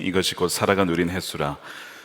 이것이 곧 사라가 누린 횟수라.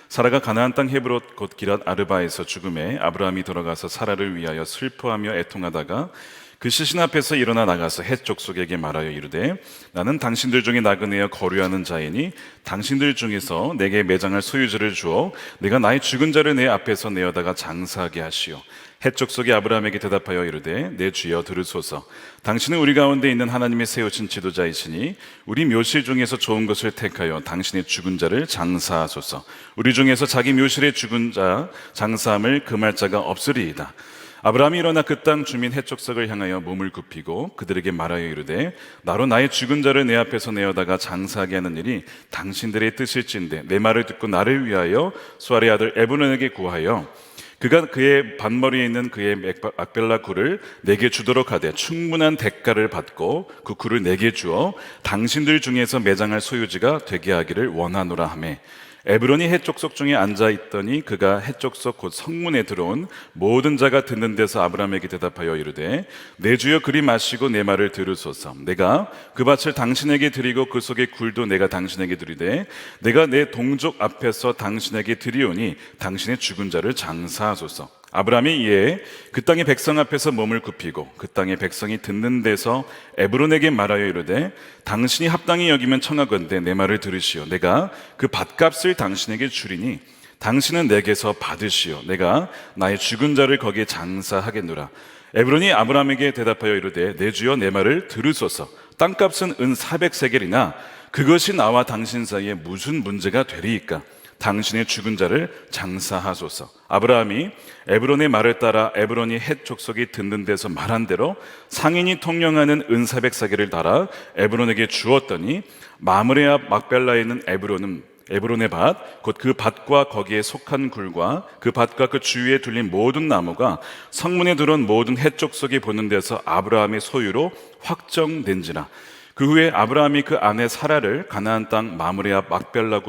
사라가 가나안 땅 헤브롯 곧 기랏 아르바에서 죽음에 아브라함이 돌아가서 사라를 위하여 슬퍼하며 애통하다가 그 시신 앞에서 일어나 나가서 헷 족속에게 말하여 이르되 나는 당신들 중에 나그네여 거류하는 자이니 당신들 중에서 내게 매장할 소유지를 주어 내가 나의 죽은 자를 내 앞에서 내어다가 장사하게 하시오. 헷 족속이 아브라함에게 대답하여 이르되 내 주여 들으소서. 당신은 우리 가운데 있는 하나님의 세우신 지도자이시니 우리 묘실 중에서 좋은 것을 택하여 당신의 죽은 자를 장사하소서. 우리 중에서 자기 묘실의 죽은 자 장사함을 금할 자가 없으리이다. 아브라함이 일어나 그 땅 주민 헷 족속을 향하여 몸을 굽히고 그들에게 말하여 이르되 나로 나의 죽은 자를 내 앞에서 내어다가 장사하게 하는 일이 당신들의 뜻일진데 내 말을 듣고 나를 위하여 수알의 아들 에브론에게 구하여 그가 그의 반머리에 있는 그의 막벨라 굴을 내게 주도록 하되 충분한 대가를 받고 그 굴을 내게 주어 당신들 중에서 매장할 소유지가 되게 하기를 원하노라 하매 에브론이 헷 족속 중에 앉아 있더니 그가 헷 족속 곧 성문에 들어온 모든 자가 듣는 데서 아브라함에게 대답하여 이르되 내 주여 그리 마시고 내 말을 들으소서. 내가 그 밭을 당신에게 드리고 그 속의 굴도 내가 당신에게 드리되 내가 내 동족 앞에서 당신에게 드리오니 당신의 죽은 자를 장사하소서. 아브라함이 이에 그 땅의 백성 앞에서 몸을 굽히고 그 땅의 백성이 듣는 데서 에브론에게 말하여 이르되 당신이 합당히 여기면 청하건대 내 말을 들으시오. 내가 그 밭값을 당신에게 주리니 당신은 내게서 받으시오. 내가 나의 죽은 자를 거기에 장사하겠노라. 에브론이 아브라함에게 대답하여 이르되 내 주여 내 말을 들으소서. 땅값은 은 400세겔이나 그것이 나와 당신 사이에 무슨 문제가 되리이까? 당신의 죽은 자를 장사하소서. 아브라함이 에브론의 말을 따라 에브론이 헷 족속이 듣는 데서 말한 대로 상인이 통용하는 은 400세겔을 달아 에브론에게 주었더니 마므레 앞 막벨라에 있는 에브론의 밭 곧 그 밭과 거기에 속한 굴과 그 밭과 그 주위에 둘린 모든 나무가 성문에 들어온 모든 헷 족속이 보는 데서 아브라함의 소유로 확정된지라. 그 후에 아브라함이 그 아내 사라를 가나안 땅 마므레 앞 막벨라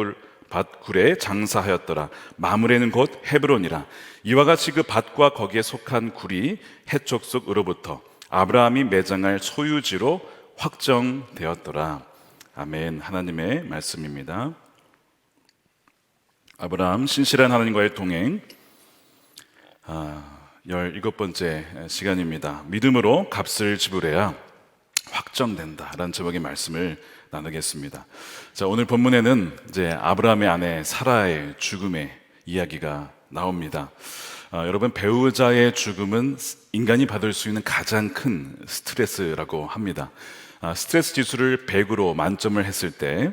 밭굴에 장사하였더라. 마므레는 곧 헤브론이라. 이와 같이 그 밭과 거기에 속한 굴이 헷 족속으로부터 아브라함이 매장할 소유지로 확정되었더라. 아멘. 하나님의 말씀입니다. 아브라함 신실한 하나님과의 동행 17번째 시간입니다. 믿음으로 값을 지불해야 확정된다 라는 제목의 말씀을 나누겠습니다. 자, 오늘 본문에는 이제 아브라함의 아내 사라의 죽음의 이야기가 나옵니다. 여러분, 배우자의 죽음은 인간이 받을 수 있는 가장 큰 스트레스라고 합니다. 스트레스 지수를 100으로 만점을 했을 때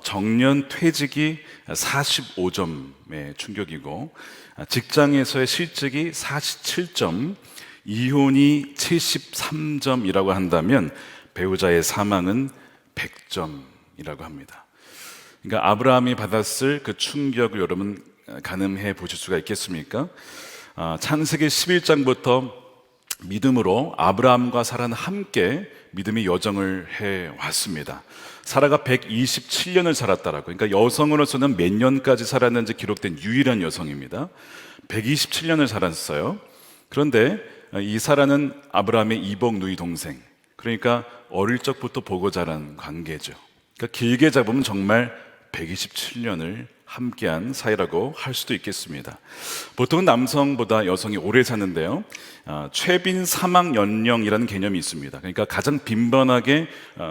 정년 퇴직이 45점의 충격이고 직장에서의 실직이 47점, 이혼이 73점이라고 한다면 배우자의 사망은 100점이라고 합니다. 그러니까 아브라함이 받았을 그 충격을 여러분 가늠해 보실 수가 있겠습니까? 창세기 11장부터 믿음으로 아브라함과 사라는 함께 믿음의 여정을 해왔습니다. 사라가 127년을 살았다라고, 그러니까 여성으로서는 몇 년까지 살았는지 기록된 유일한 여성입니다. 127년을 살았어요. 그런데 이 사라는 아브라함의 이복 누이 동생, 그러니까 어릴 적부터 보고 자란 관계죠. 그러니까 길게 잡으면 정말 127년을 함께한 사이라고 할 수도 있겠습니다. 보통은 남성보다 여성이 오래 사는데요, 최빈 사망 연령이라는 개념이 있습니다. 그러니까 가장 빈번하게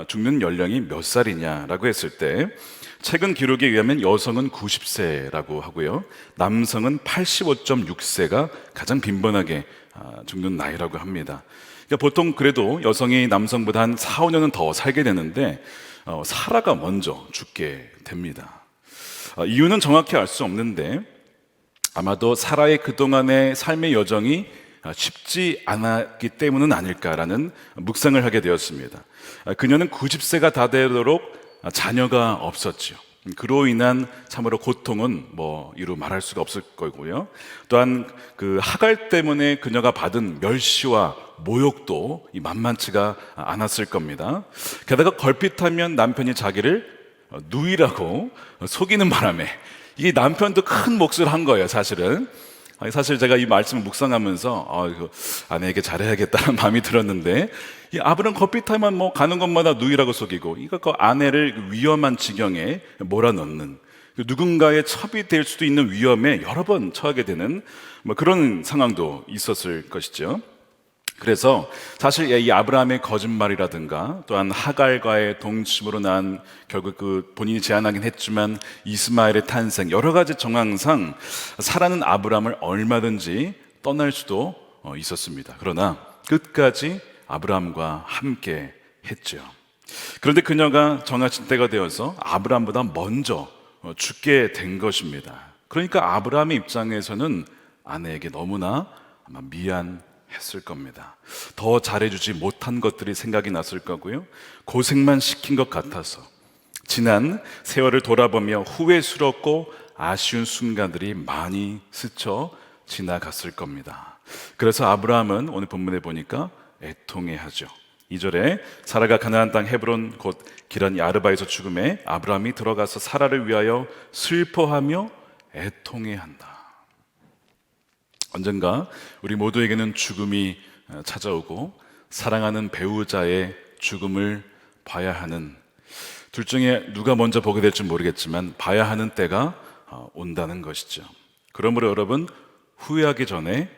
죽는 연령이 몇 살이냐라고 했을 때 최근 기록에 의하면 여성은 90세라고 하고요, 남성은 85.6세가 가장 빈번하게 죽는 나이라고 합니다. 그러니까 보통 그래도 여성이 남성보다 한 4, 5년은 더 살게 되는데 사라가 먼저 죽게 됩니다. 이유는 정확히 알 수 없는데 아마도 사라의 그동안의 삶의 여정이 쉽지 않았기 때문은 아닐까라는 묵상을 하게 되었습니다. 그녀는 90세가 다 되도록 자녀가 없었죠. 그로 인한 참으로 고통은 이루 말할 수가 없을 거고요. 또한 그 하갈 때문에 그녀가 받은 멸시와 모욕도 만만치가 않았을 겁니다. 게다가 걸핏하면 남편이 자기를 누이라고 속이는 바람에 이 남편도 큰 몫을 한 거예요, 사실은. 아니, 사실 제가 이 말씀을 묵상하면서 이거 아내에게 잘해야겠다는 마음이 들었는데, 이 아브람 커피타임만 뭐 가는 곳마다 누이라고 속이고, 이거 그 아내를 위험한 지경에 몰아넣는, 누군가의 첩이 될 수도 있는 위험에 여러 번 처하게 되는 뭐 그런 상황도 있었을 것이죠. 그래서 사실 이 아브라함의 거짓말이라든가 또한 하갈과의 동침으로 난 결국 그 본인이 제안하긴 했지만 이스마엘의 탄생, 여러 가지 정황상 사라는 아브라함을 얼마든지 떠날 수도 있었습니다. 그러나 끝까지 아브라함과 함께 했죠. 그런데 그녀가 정하신 때가 되어서 아브라함보다 먼저 죽게 된 것입니다. 그러니까 아브라함의 입장에서는 아내에게 너무나 아마 미안했을 겁니다. 더 잘해주지 못한 것들이 생각이 났을 거고요, 고생만 시킨 것 같아서 지난 세월을 돌아보며 후회스럽고 아쉬운 순간들이 많이 스쳐 지나갔을 겁니다. 그래서 아브라함은 오늘 본문에 보니까 애통해하죠. 2절에 사라가 가나안 땅 헤브론 곧 기란 야르바에서 죽음에 아브라함이 들어가서 사라를 위하여 슬퍼하며 애통해한다. 언젠가 우리 모두에게는 죽음이 찾아오고 사랑하는 배우자의 죽음을 봐야 하는, 둘 중에 누가 먼저 보게 될지 모르겠지만 봐야 하는 때가 온다는 것이죠. 그러므로 여러분, 후회하기 전에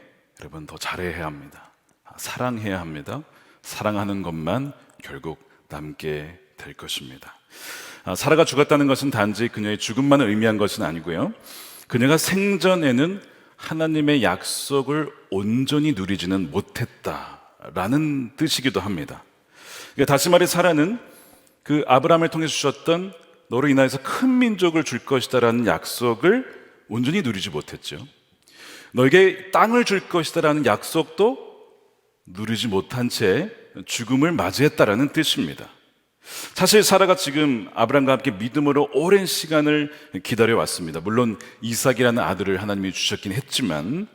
여러분 더 잘해야 합니다. 사랑해야 합니다. 사랑하는 것만 결국 남게 될 것입니다. 사라가 죽었다는 것은 단지 그녀의 죽음만을 의미한 것은 아니고요, 그녀가 생전에는 하나님의 약속을 온전히 누리지는 못했다라는 뜻이기도 합니다. 그러니까 다시 말해 사라는 그 아브라함을 통해 주셨던 너로 인하여서 큰 민족을 줄 것이다라는 약속을 온전히 누리지 못했죠. 너에게 땅을 줄 것이다라는 약속도 누리지 못한 채 죽음을 맞이했다라는 뜻입니다. 사실 사라가 지금 아브람과 함께 믿음으로 오랜 시간을 기다려왔습니다. 물론 이삭이라는 아들을 하나님이 주셨긴 했지만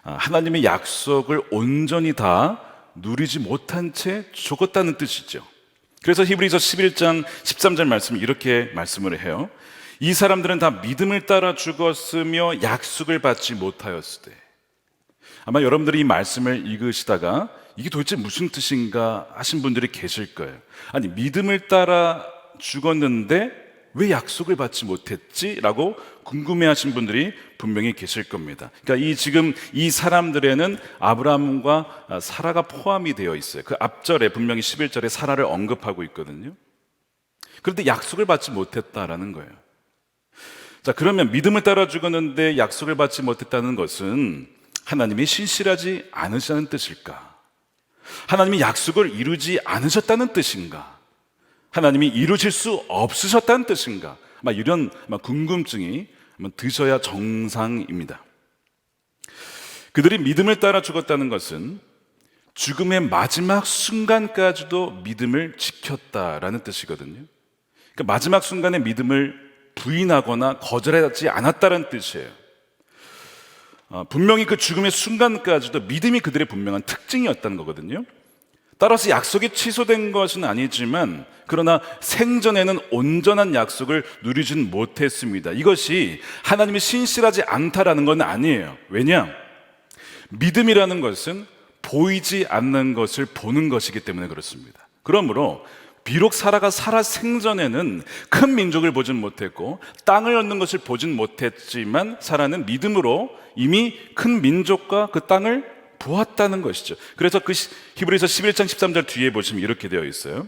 하나님의 약속을 온전히 다 누리지 못한 채 죽었다는 뜻이죠. 그래서 히브리서 11장 13절 말씀을 이렇게 말씀을 해요. 이 사람들은 다 믿음을 따라 죽었으며 약속을 받지 못하였으되. 아마 여러분들이 이 말씀을 읽으시다가 이게 도대체 무슨 뜻인가 하신 분들이 계실 거예요. 아니, 믿음을 따라 죽었는데 왜 약속을 받지 못했지? 라고 궁금해하신 분들이 분명히 계실 겁니다. 그러니까 지금 이 사람들에는 아브라함과 사라가 포함이 되어 있어요. 그 앞절에 분명히 11절에 사라를 언급하고 있거든요. 그런데 약속을 받지 못했다라는 거예요. 자, 그러면 믿음을 따라 죽었는데 약속을 받지 못했다는 것은 하나님이 신실하지 않으시다는 뜻일까? 하나님이 약속을 이루지 않으셨다는 뜻인가? 하나님이 이루실 수 없으셨다는 뜻인가? 이런 궁금증이 드셔야 정상입니다. 그들이 믿음을 따라 죽었다는 것은 죽음의 마지막 순간까지도 믿음을 지켰다라는 뜻이거든요. 그러니까 마지막 순간에 믿음을 부인하거나 거절하지 않았다는 뜻이에요. 분명히 그 죽음의 순간까지도 믿음이 그들의 분명한 특징이었다는 거거든요. 따라서 약속이 취소된 것은 아니지만 그러나 생전에는 온전한 약속을 누리진 못했습니다. 이것이 하나님이 신실하지 않다라는 건 아니에요. 왜냐? 믿음이라는 것은 보이지 않는 것을 보는 것이기 때문에 그렇습니다. 그러므로 비록 사라가 살아 생전에는 큰 민족을 보진 못했고 땅을 얻는 것을 보진 못했지만 사라는 믿음으로 이미 큰 민족과 그 땅을 보았다는 것이죠. 그래서 그 히브리서 11장 13절 뒤에 보시면 이렇게 되어 있어요.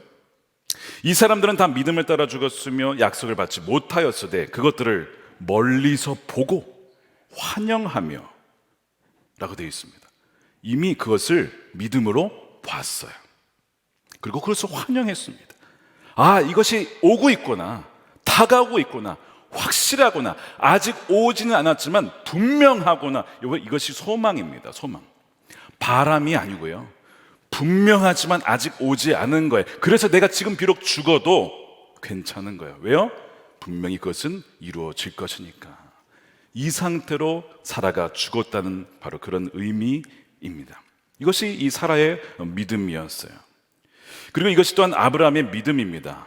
이 사람들은 다 믿음을 따라 죽었으며 약속을 받지 못하였으되 그것들을 멀리서 보고 환영하며 라고 되어 있습니다. 이미 그것을 믿음으로 봤어요. 그리고 그것을 환영했습니다. 이것이 오고 있구나, 다가오고 있구나, 확실하구나, 아직 오지는 않았지만 분명하구나. 이것이 소망입니다. 소망. 바람이 아니고요, 분명하지만 아직 오지 않은 거예요. 그래서 내가 지금 비록 죽어도 괜찮은 거예요. 왜요? 분명히 그것은 이루어질 것이니까. 이 상태로 사라가 죽었다는 바로 그런 의미입니다. 이것이 이 사라의 믿음이었어요. 그리고 이것이 또한 아브라함의 믿음입니다.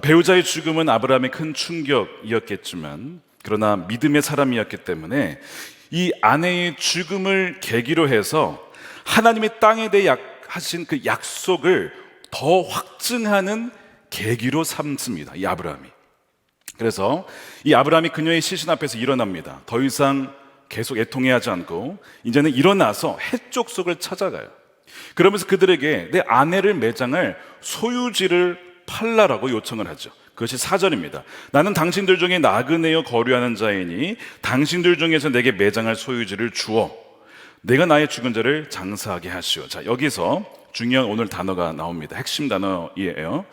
배우자의 죽음은 아브라함의 큰 충격이었겠지만 그러나 믿음의 사람이었기 때문에 이 아내의 죽음을 계기로 해서 하나님의 땅에 대해 하신 그 약속을 더 확증하는 계기로 삼습니다. 이 아브라함이. 그래서 이 아브라함이 그녀의 시신 앞에서 일어납니다. 더 이상 계속 애통해 하지 않고 이제는 일어나서 해족속을 찾아가요. 그러면서 그들에게 내 아내를 매장할 소유지를 팔라라고 요청을 하죠. 그것이 4절입니다. 나는 당신들 중에 나그네여 거류하는 자이니 당신들 중에서 내게 매장할 소유지를 주어 내가 나의 죽은 자를 장사하게 하시오. 자, 여기서 중요한 오늘 단어가 나옵니다. 핵심 단어이에요.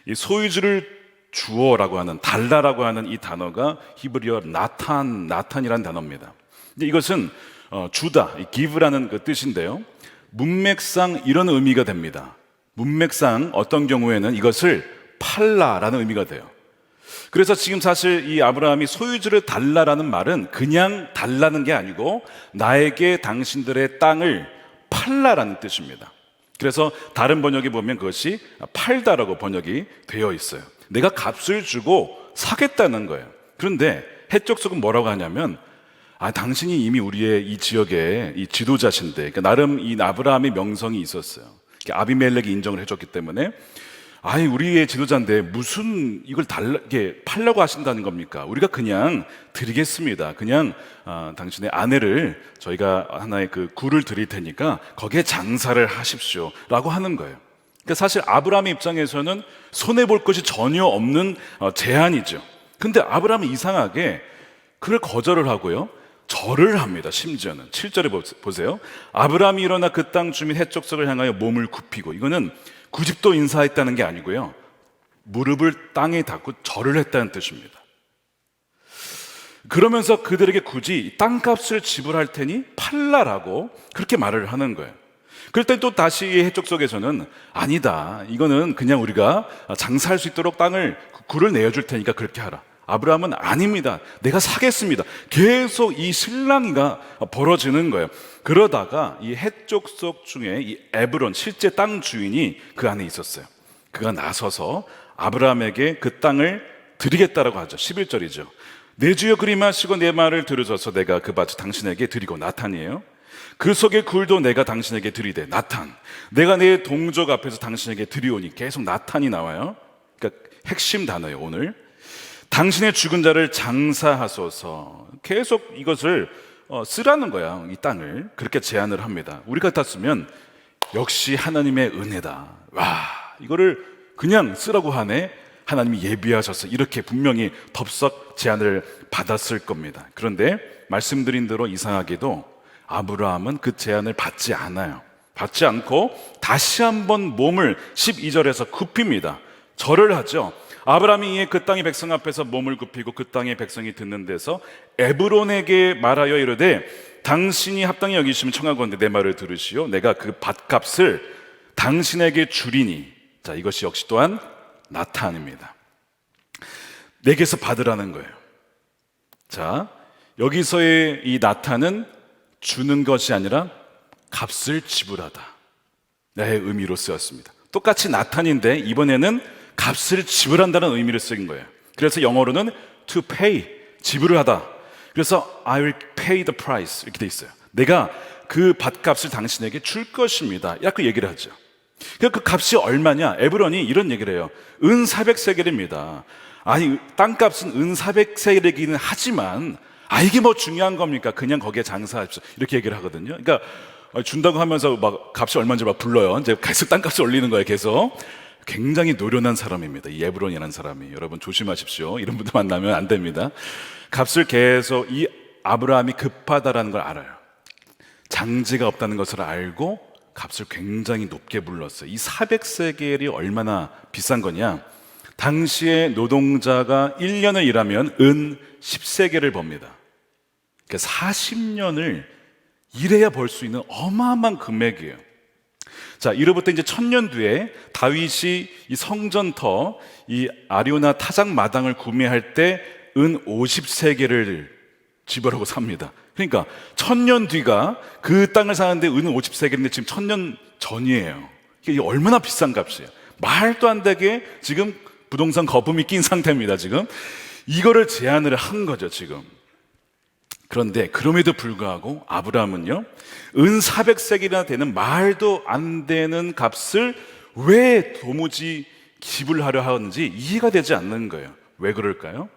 이 소유지를 주어라고 하는, 달라라고 하는 이 단어가 히브리어 나탄이라는 단어입니다. 이것은 주다, give라는 그 뜻인데요. 문맥상 이런 의미가 됩니다. 문맥상 어떤 경우에는 이것을 팔라라는 의미가 돼요. 그래서 지금 사실 이 아브라함이 소유지를 달라라는 말은 그냥 달라는 게 아니고 나에게 당신들의 땅을 팔라라는 뜻입니다. 그래서 다른 번역에 보면 그것이 팔다라고 번역이 되어 있어요. 내가 값을 주고 사겠다는 거예요. 그런데 해족속은 뭐라고 하냐면 당신이 이미 우리의 이 지역의 이 지도자신데, 그러니까 나름 이 아브라함의 명성이 있었어요. 아비멜렉이 인정을 해줬기 때문에 우리의 지도자인데 무슨 이걸 이게 팔려고 하신다는 겁니까? 우리가 그냥 드리겠습니다. 그냥 당신의 아내를 저희가 하나의 그 굴을 드릴 테니까 거기에 장사를 하십시오 라고 하는 거예요. 그러니까 사실 아브라함의 입장에서는 손해볼 것이 전혀 없는 제안이죠. 근데 아브라함은 이상하게 그걸 거절을 하고요, 절을 합니다. 심지어는 7절에 보세요. 아브라함이 일어나 그 땅 주민 해족속을 향하여 몸을 굽히고, 이거는 90도 인사했다는 게 아니고요, 무릎을 땅에 닿고 절을 했다는 뜻입니다. 그러면서 그들에게 굳이 땅값을 지불할 테니 팔라라고 그렇게 말을 하는 거예요. 그럴 때 또 다시 해족속에서는 아니다, 이거는 그냥 우리가 장사할 수 있도록 땅을 굴을 내어줄 테니까 그렇게 하라. 아브라함은 아닙니다, 내가 사겠습니다. 계속 이 실랑이가 벌어지는 거예요. 그러다가 이 해족속 중에 이 에브론, 실제 땅 주인이 그 안에 있었어요. 그가 나서서 아브라함에게 그 땅을 드리겠다라고 하죠. 11절이죠. 내 주여 그리 마시고 내 말을 들으셔서 내가 그 밭을 당신에게 드리고, 나탄이에요. 그 속의 굴도 내가 당신에게 드리되, 나탄. 내가 내 동족 앞에서 당신에게 드리오니, 계속 나탄이 나와요. 그러니까 핵심 단어예요. 오늘 당신의 죽은 자를 장사하소서, 계속 이것을 쓰라는 거야. 이 땅을 그렇게 제안을 합니다. 우리 같았으면 역시 하나님의 은혜다, 와, 이거를 그냥 쓰라고 하네, 하나님이 예비하셔서, 이렇게 분명히 덥석 제안을 받았을 겁니다. 그런데 말씀드린 대로 이상하게도 아브라함은 그 제안을 받지 않아요. 받지 않고 다시 한번 몸을 12절에서 굽힙니다. 절을 하죠. 아브라함이 이에 그 땅의 백성 앞에서 몸을 굽히고 그 땅의 백성이 듣는 데서 에브론에게 말하여 이르되, 당신이 합당히 여기시면 청하건대 내 말을 들으시오. 내가 그 밭값을 당신에게 주리니. 자, 이것이 역시 또한 나탄입니다. 내게서 받으라는 거예요. 자, 여기서의 이 나탄은 주는 것이 아니라 값을 지불하다, 네, 의미로 쓰였습니다. 똑같이 나탄인데 이번에는 값을 지불한다는 의미를 쓰인 거예요. 그래서 영어로는 to pay, 지불을 하다. 그래서 I will pay the price 이렇게 돼 있어요. 내가 그 밭값을 당신에게 줄 것입니다, 이렇게 얘기를 하죠. 그 값이 얼마냐? 에브론이 이런 얘기를 해요. 은 400세겔입니다. 땅값은 은 400세겔이기는 하지만 이게 뭐 중요한 겁니까? 그냥 거기에 장사하십시오, 이렇게 얘기를 하거든요. 그러니까 준다고 하면서 막 값이 얼마인지 막 불러요. 이제 계속 땅값을 올리는 거예요, 계속. 굉장히 노련한 사람입니다, 이 에브론이라는 사람이. 여러분 조심하십시오. 이런 분들 만나면 안 됩니다. 값을 계속, 이 아브라함이 급하다라는 걸 알아요. 장지가 없다는 것을 알고 값을 굉장히 높게 불렀어요. 이 400세겔이 얼마나 비싼 거냐? 당시에 노동자가 1년을 일하면 은 10세겔을 법니다. 그러니까 40년을 일해야 벌 수 있는 어마어마한 금액이에요. 자, 이로부터 이제 1000년 뒤에 다윗이 이 성전터, 이 아리오나 타작 마당을 구매할 때 은 50세겔을 지불하고 삽니다. 그러니까 1000년 뒤가 그 땅을 사는데 은 50세겔인데 지금 1000년 전이에요. 이게 얼마나 비싼 값이에요. 말도 안 되게 지금 부동산 거품이 낀 상태입니다. 지금 이거를 제안을 한 거죠, 지금. 그런데 그럼에도 불구하고 아브라함은요, 은 400세겔이나 되는 말도 안 되는 값을 왜 도무지 지불하려 하는지 이해가 되지 않는 거예요. 왜 그럴까요?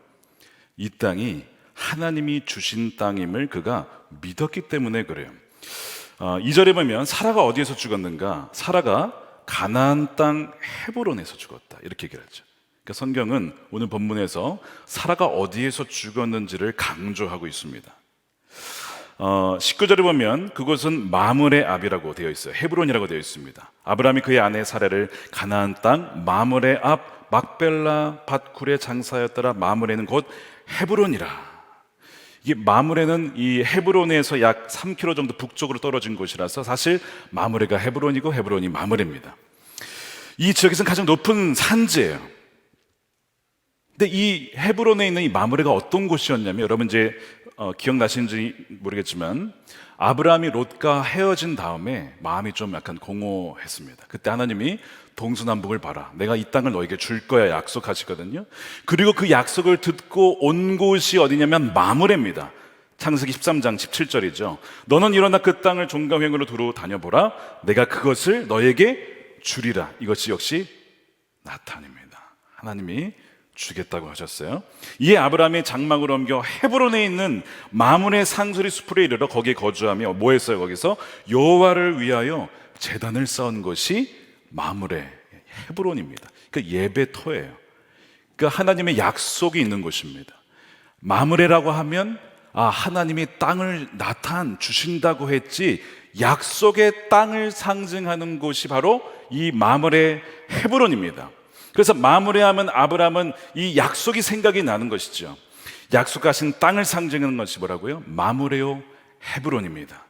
이 땅이 하나님이 주신 땅임을 그가 믿었기 때문에 그래요. 2절에 보면 사라가 어디에서 죽었는가? 사라가 가나안 땅 헤브론에서 죽었다, 이렇게 얘기를 하죠. 그러니까 성경은 오늘 본문에서 사라가 어디에서 죽었는지를 강조하고 있습니다. 19절에 보면 그곳은 마므레 앞이라고 되어 있어요. 헤브론이라고 되어 있습니다. 아브라함이 그의 아내 사라를 가나안 땅 마므레 앞 막벨라 밭굴의 장사였더라. 마므레는 곧 헤브론이라. 이게 마므레는 이 헤브론에서 약 3km 정도 북쪽으로 떨어진 곳이라서 사실 마므레가 헤브론이고 헤브론이 마므레입니다. 이 지역에서는 가장 높은 산지예요. 근데 이 헤브론에 있는 이 마므레가 어떤 곳이었냐면, 여러분 이제 기억나시는지 모르겠지만 아브라함이 롯과 헤어진 다음에 마음이 좀 약간 공허했습니다. 그때 하나님이 동서남북을 봐라, 내가 이 땅을 너에게 줄 거야 약속하시거든요. 그리고 그 약속을 듣고 온 곳이 어디냐면 마므레입니다. 창세기 13장 17절이죠. 너는 일어나 그 땅을 종과 횡으로 두루 다녀보라, 내가 그것을 너에게 주리라. 이것이 역시 나탄입니다. 하나님이 주겠다고 하셨어요. 이에 아브라함이 장막을 옮겨 헤브론에 있는 마므레 상수리 숲으로 이르러 거기에 거주하며 뭐 했어요? 거기서 여호와를 위하여 제단을 쌓은 것이 마므레 헤브론입니다. 그러니까 예배터예요. 그러니까 하나님의 약속이 있는 곳입니다. 마므레라고 하면 하나님이 땅을 나타내 주신다고 했지, 약속의 땅을 상징하는 곳이 바로 이 마므레 헤브론입니다. 그래서 마므레 하면 아브라함은 이 약속이 생각이 나는 것이죠. 약속하신 땅을 상징하는 것이 뭐라고요? 마므레요 헤브론입니다.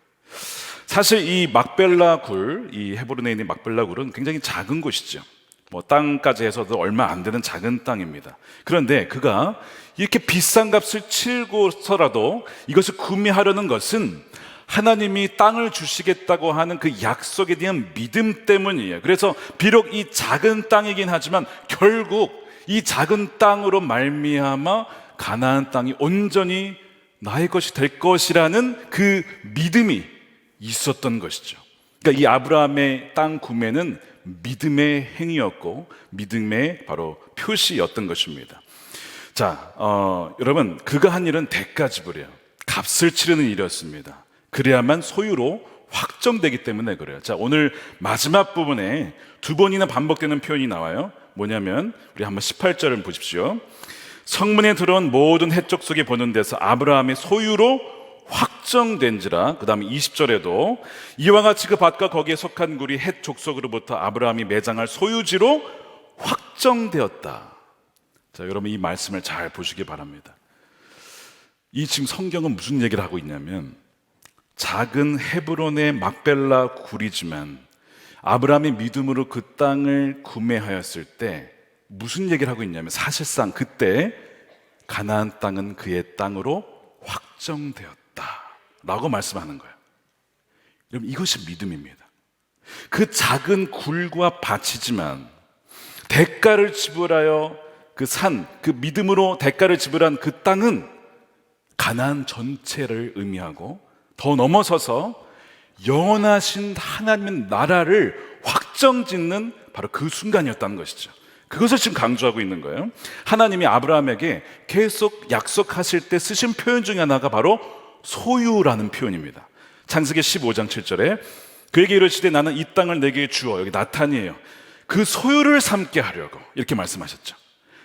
사실 이 막벨라 굴, 이 헤브론에 있는 막벨라 굴은 굉장히 작은 곳이죠. 땅까지 해서도 얼마 안 되는 작은 땅입니다. 그런데 그가 이렇게 비싼 값을 치고서라도 이것을 구매하려는 것은 하나님이 땅을 주시겠다고 하는 그 약속에 대한 믿음 때문이에요. 그래서 비록 이 작은 땅이긴 하지만 결국 이 작은 땅으로 말미암아 가나안 땅이 온전히 나의 것이 될 것이라는 그 믿음이 있었던 것이죠. 그러니까 이 아브라함의 땅 구매는 믿음의 행위였고 믿음의 바로 표시였던 것입니다. 자, 여러분, 그가 한 일은 대가 지불이에요. 값을 치르는 일이었습니다. 그래야만 소유로 확정되기 때문에 그래요. 자, 오늘 마지막 부분에 두 번이나 반복되는 표현이 나와요. 뭐냐면 우리 한번 18절을 보십시오. 성문에 들어온 모든 헷 족속이 보는 데서 아브라함의 소유로 확정된지라. 그 다음에 20절에도 이와 같이 그 밭과 거기에 속한 굴이 헷 족속으로부터 아브라함이 매장할 소유지로 확정되었다. 자, 여러분 이 말씀을 잘 보시기 바랍니다. 이 지금 성경은 무슨 얘기를 하고 있냐면, 작은 헤브론의 막벨라 굴이지만 아브라함이 믿음으로 그 땅을 구매하였을 때 무슨 얘기를 하고 있냐면, 사실상 그때 가나안 땅은 그의 땅으로 확정되었다 라고 말씀하는 거예요. 여러분, 이것이 믿음입니다. 그 작은 굴과 밭이지만 대가를 지불하여 그 믿음으로 대가를 지불한 그 땅은 가나안 전체를 의미하고 더 넘어서서 영원하신 하나님의 나라를 확정짓는 바로 그 순간이었다는 것이죠. 그것을 지금 강조하고 있는 거예요. 하나님이 아브라함에게 계속 약속하실 때 쓰신 표현 중에 하나가 바로 소유라는 표현입니다. 창세기 15장 7절에 그에게 이르시되 나는 이 땅을 내게 주어, 여기 나탄이에요, 그 소유를 삼게 하려고, 이렇게 말씀하셨죠.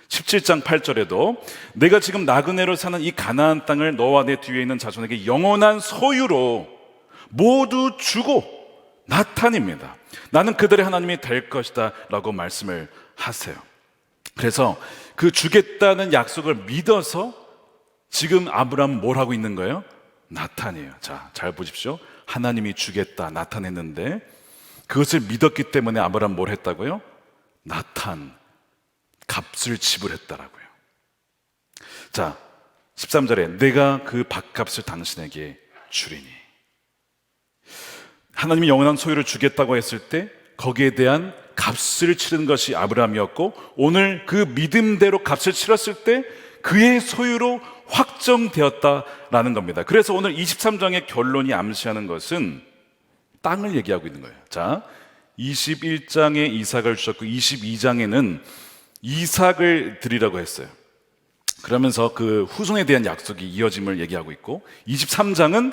17장 8절에도 내가 지금 나그네로 사는 이 가나안 땅을 너와 내 뒤에 있는 자손에게 영원한 소유로 모두 주고, 나탄입니다. 나는 그들의 하나님이 될 것이다 라고 말씀을 하세요. 그래서 그 주겠다는 약속을 믿어서 지금 아브라함은 뭘 하고 있는 거예요? 나탄이에요. 자, 잘 보십시오. 하나님이 주겠다 나타냈는데 그것을 믿었기 때문에 아브라함 뭘 했다고요? 나탄, 값을 지불했다라고요. 자, 13절에 내가 그 밭값을 당신에게 주리니. 하나님이 영원한 소유를 주겠다고 했을 때 거기에 대한 값을 치르는 것이 아브라함이었고, 오늘 그 믿음대로 값을 치렀을 때 그의 소유로 확정되었다라는 겁니다. 그래서 오늘 23장의 결론이 암시하는 것은 땅을 얘기하고 있는 거예요. 자, 21장에 이삭을 주셨고 22장에는 이삭을 드리라고 했어요. 그러면서 그 후손에 대한 약속이 이어짐을 얘기하고 있고, 23장은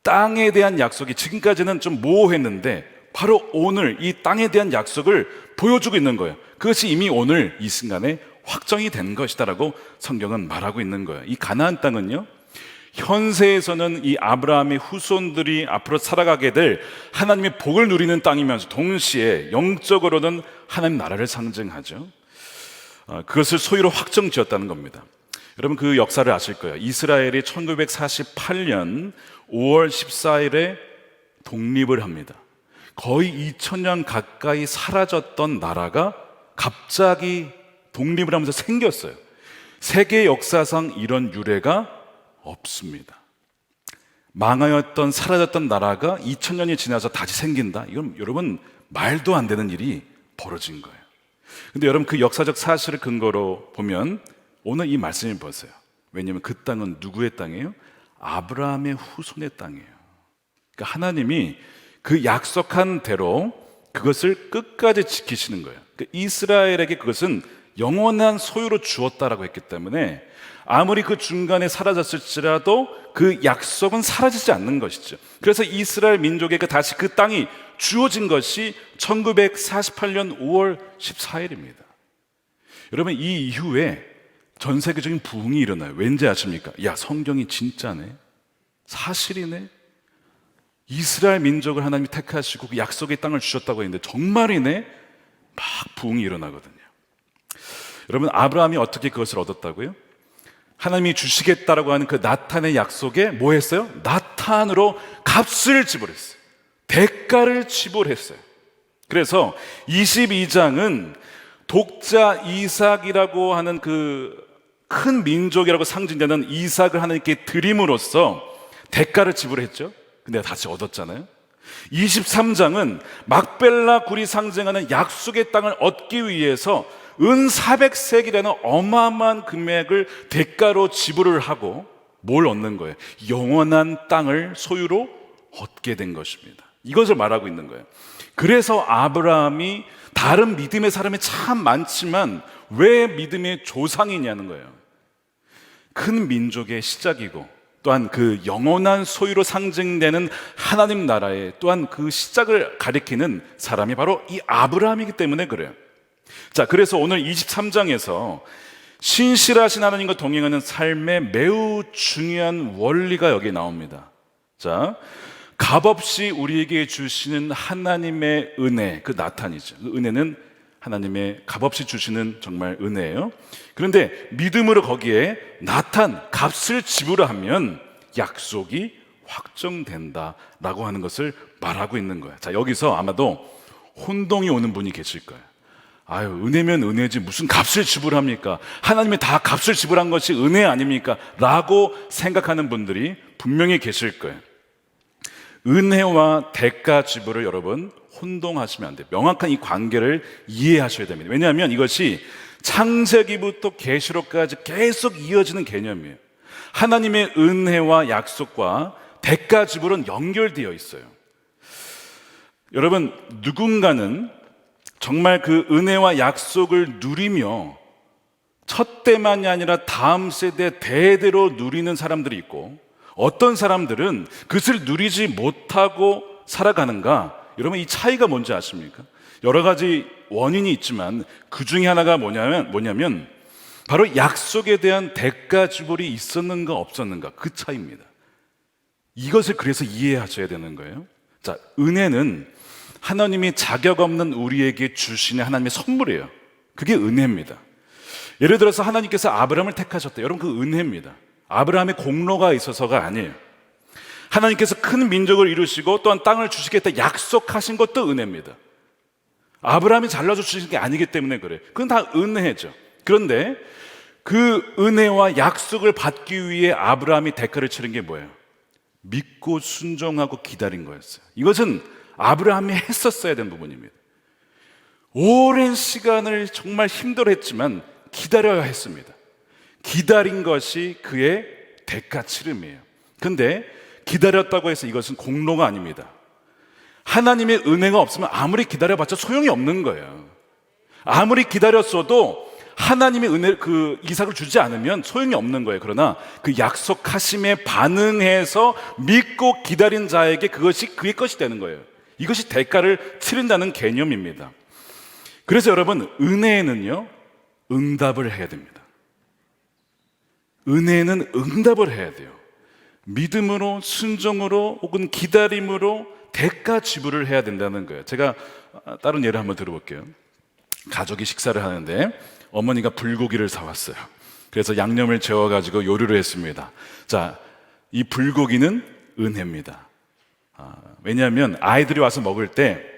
땅에 대한 약속이 지금까지는 좀 모호했는데 바로 오늘 이 땅에 대한 약속을 보여주고 있는 거예요. 그것이 이미 오늘 이 순간에 확정이 된 것이다라고 성경은 말하고 있는 거예요. 이 가나안 땅은요, 현세에서는 이 아브라함의 후손들이 앞으로 살아가게 될 하나님의 복을 누리는 땅이면서 동시에 영적으로는 하나님 나라를 상징하죠. 그것을 소유로 확정지었다는 겁니다. 여러분, 그 역사를 아실 거예요. 이스라엘이 1948년 5월 14일에 독립을 합니다. 거의 2000년 가까이 사라졌던 나라가 갑자기 독립을 하면서 생겼어요. 세계 역사상 이런 유례가 없습니다. 망하였던, 사라졌던 나라가 2000년이 지나서 다시 생긴다? 이건 여러분 말도 안 되는 일이 벌어진 거예요. 근데 여러분, 그 역사적 사실을 근거로 보면 오늘 이 말씀을 보세요. 왜냐하면 그 땅은 누구의 땅이에요? 아브라함의 후손의 땅이에요. 그러니까 하나님이 그 약속한 대로 그것을 끝까지 지키시는 거예요. 그러니까 이스라엘에게 그것은 영원한 소유로 주었다라고 했기 때문에 아무리 그 중간에 사라졌을지라도 그 약속은 사라지지 않는 것이죠. 그래서 이스라엘 민족에게 다시 그 땅이 주어진 것이 1948년 5월 14일입니다. 여러분, 이 이후에 전 세계적인 부흥이 일어나요. 왠지 아십니까? 야, 성경이 진짜네, 사실이네, 이스라엘 민족을 하나님이 택하시고 그 약속의 땅을 주셨다고 했는데 정말이네, 막 부흥이 일어나거든요. 여러분, 아브라함이 어떻게 그것을 얻었다고요? 하나님이 주시겠다라고 하는 그 나탄의 약속에 뭐 했어요? 나탄으로 값을 지불했어요. 대가를 지불했어요. 그래서 22장은 독자 이삭이라고 하는 그 큰 민족이라고 상징되는 이삭을 하나님께 드림으로써 대가를 지불했죠. 근데 다시 얻었잖아요. 23장은 막벨라 굴이 상징하는 약속의 땅을 얻기 위해서 은 400세기라는 어마어마한 금액을 대가로 지불을 하고 뭘 얻는 거예요? 영원한 땅을 소유로 얻게 된 것입니다. 이것을 말하고 있는 거예요. 그래서 아브라함이 다른 믿음의 사람이 참 많지만 왜 믿음의 조상이냐는 거예요. 큰 민족의 시작이고 또한 그 영원한 소유로 상징되는 하나님 나라의 또한 그 시작을 가리키는 사람이 바로 이 아브라함이기 때문에 그래요. 자, 그래서 오늘 23장에서 신실하신 하나님과 동행하는 삶의 매우 중요한 원리가 여기 나옵니다. 자, 값없이 우리에게 주시는 하나님의 은혜, 그 나탄이죠. 그 은혜는 하나님의 값없이 주시는 정말 은혜예요. 그런데 믿음으로 거기에 나탄, 값을 지불하면 약속이 확정된다라고 하는 것을 말하고 있는 거예요. 자, 여기서 아마도 혼동이 오는 분이 계실 거예요. 아유, 은혜면 은혜지 무슨 값을 지불합니까? 하나님이 다 값을 지불한 것이 은혜 아닙니까? 라고 생각하는 분들이 분명히 계실 거예요. 은혜와 대가 지불을 여러분 혼동하시면 안 돼요. 명확한 이 관계를 이해하셔야 됩니다. 왜냐하면 이것이 창세기부터 계시록까지 계속 이어지는 개념이에요. 하나님의 은혜와 약속과 대가 지불은 연결되어 있어요. 여러분, 누군가는 정말 그 은혜와 약속을 누리며 첫 때만이 아니라 다음 세대 대대로 누리는 사람들이 있고, 어떤 사람들은 그것을 누리지 못하고 살아가는가? 여러분, 이 차이가 뭔지 아십니까? 여러 가지 원인이 있지만 그 중에 하나가 뭐냐면 바로 약속에 대한 대가 지불이 있었는가 없었는가, 그 차이입니다. 이것을 그래서 이해하셔야 되는 거예요. 자, 은혜는 하나님이 자격 없는 우리에게 주시는 하나님의 선물이에요. 그게 은혜입니다. 예를 들어서 하나님께서 아브라함을 택하셨다. 여러분, 그 은혜입니다. 아브라함의 공로가 있어서가 아니에요. 하나님께서 큰 민족을 이루시고 또한 땅을 주시겠다 약속하신 것도 은혜입니다. 아브라함이 잘라서 주신 게 아니기 때문에 그래요. 그건 다 은혜죠. 그런데 그 은혜와 약속을 받기 위해 아브라함이 대가를 치른 게 뭐예요? 믿고 순종하고 기다린 거였어요. 이것은 아브라함이 했었어야 되는 부분입니다. 오랜 시간을 정말 힘들어했지만 기다려야 했습니다. 기다린 것이 그의 대가 치름이에요. 근데 기다렸다고 해서 이것은 공로가 아닙니다. 하나님의 은혜가 없으면 아무리 기다려봤자 소용이 없는 거예요. 아무리 기다렸어도 하나님의 은혜, 그 이삭을 주지 않으면 소용이 없는 거예요. 그러나 그 약속하심에 반응해서 믿고 기다린 자에게 그것이 그의 것이 되는 거예요. 이것이 대가를 치른다는 개념입니다. 그래서 여러분, 은혜에는요, 응답을 해야 됩니다. 은혜는 응답을 해야 돼요. 믿음으로, 순종으로, 혹은 기다림으로 대가 지불을 해야 된다는 거예요. 제가 다른 예를 한번 들어볼게요. 가족이 식사를 하는데 어머니가 불고기를 사왔어요. 그래서 양념을 재워가지고 요리를 했습니다. 자, 이 불고기는 은혜입니다. 왜냐하면 아이들이 와서 먹을 때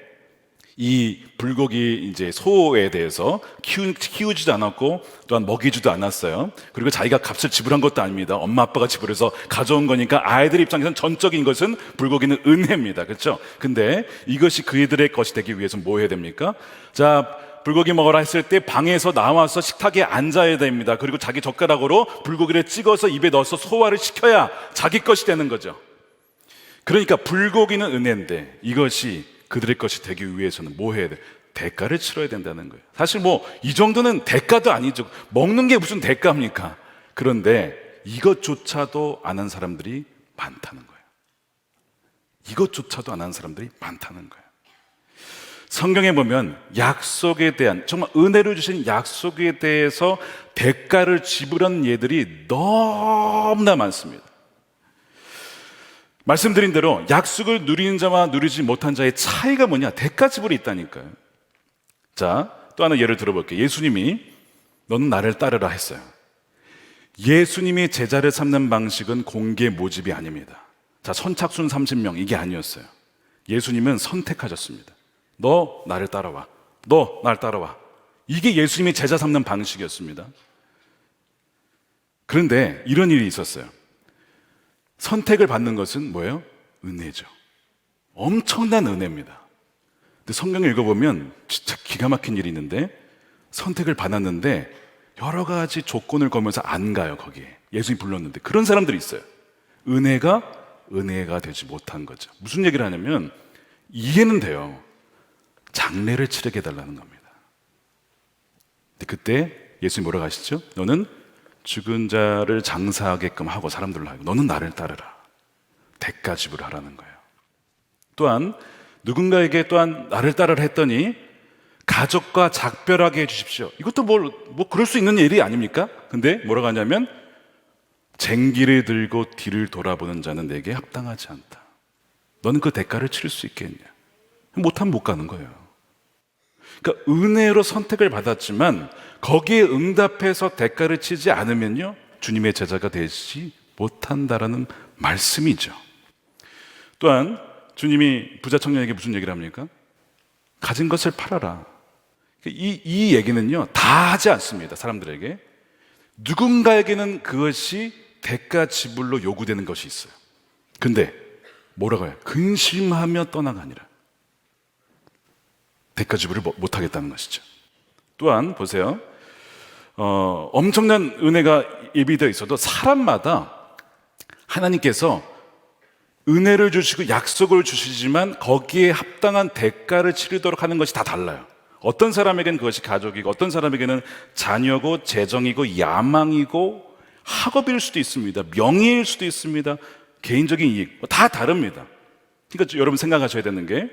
이 불고기 이제 소에 대해서 키우지도 않았고 또한 먹이지도 않았어요. 그리고 자기가 값을 지불한 것도 아닙니다. 엄마 아빠가 지불해서 가져온 거니까 아이들 입장에서는 전적인 것은 불고기는 은혜입니다. 그렇죠? 근데 이것이 그들의 것이 되기 위해서 뭐 해야 됩니까? 자, 불고기 먹으라 했을 때 방에서 나와서 식탁에 앉아야 됩니다. 그리고 자기 젓가락으로 불고기를 찍어서 입에 넣어서 소화를 시켜야 자기 것이 되는 거죠. 그러니까 불고기는 은혜인데 이것이 그들의 것이 되기 위해서는 뭐 해야 돼? 대가를 치러야 된다는 거예요. 사실 뭐 이 정도는 대가도 아니죠. 먹는 게 무슨 대가입니까? 그런데 이것조차도 안 한 사람들이 많다는 거예요. 이것조차도 안 한 사람들이 많다는 거예요. 성경에 보면 약속에 대한, 정말 은혜를 주신 약속에 대해서 대가를 지불한 예들이 너무나 많습니다. 말씀드린 대로 약속을 누리는 자와 누리지 못한 자의 차이가 뭐냐? 대가 지불이 있다니까요. 자, 또 하나 예를 들어볼게요. 예수님이 너는 나를 따르라 했어요. 예수님이 제자를 삼는 방식은 공개 모집이 아닙니다. 자, 선착순 30명 이게 아니었어요. 예수님은 선택하셨습니다. 너 나를 따라와. 너 날 따라와. 이게 예수님이 제자 삼는 방식이었습니다. 그런데 이런 일이 있었어요. 선택을 받는 것은 뭐예요? 은혜죠. 엄청난 은혜입니다. 근데 성경을 읽어보면 진짜 기가 막힌 일이 있는데 선택을 받았는데 여러 가지 조건을 걸면서 안 가요. 거기에 예수님이 불렀는데 그런 사람들이 있어요. 은혜가 되지 못한 거죠. 무슨 얘기를 하냐면 이해는 돼요. 장례를 치르게 해달라는 겁니다. 근데 그때 예수님이 뭐라고 하시죠? 너는 죽은 자를 장사하게끔 하고 사람들로 하고 너는 나를 따르라. 대가 지불하라는 거예요. 또한 누군가에게 또한 나를 따르라 했더니 가족과 작별하게 해주십시오. 이것도 뭐 그럴 수 있는 일이 아닙니까? 근데 뭐라고 하냐면 쟁기를 들고 뒤를 돌아보는 자는 내게 합당하지 않다. 너는 그 대가를 치를 수 있겠냐? 못하면 못 가는 거예요. 그러니까 은혜로 선택을 받았지만 거기에 응답해서 대가를 치지 않으면요 주님의 제자가 되지 못한다라는 말씀이죠. 또한 주님이 부자 청년에게 무슨 얘기를 합니까? 가진 것을 팔아라. 이 얘기는요 다 하지 않습니다. 사람들에게 누군가에게는 그것이 대가 지불로 요구되는 것이 있어요. 근데 뭐라고 해요? 근심하며 떠나가니라. 대가 지불을 못하겠다는 것이죠. 또한 보세요. 엄청난 은혜가 예비되어 있어도 사람마다 하나님께서 은혜를 주시고 약속을 주시지만 거기에 합당한 대가를 치르도록 하는 것이 다 달라요. 어떤 사람에게는 그것이 가족이고 어떤 사람에게는 자녀고 재정이고 야망이고 학업일 수도 있습니다. 명예일 수도 있습니다. 개인적인 이익 다 다릅니다. 그러니까 여러분 생각하셔야 되는 게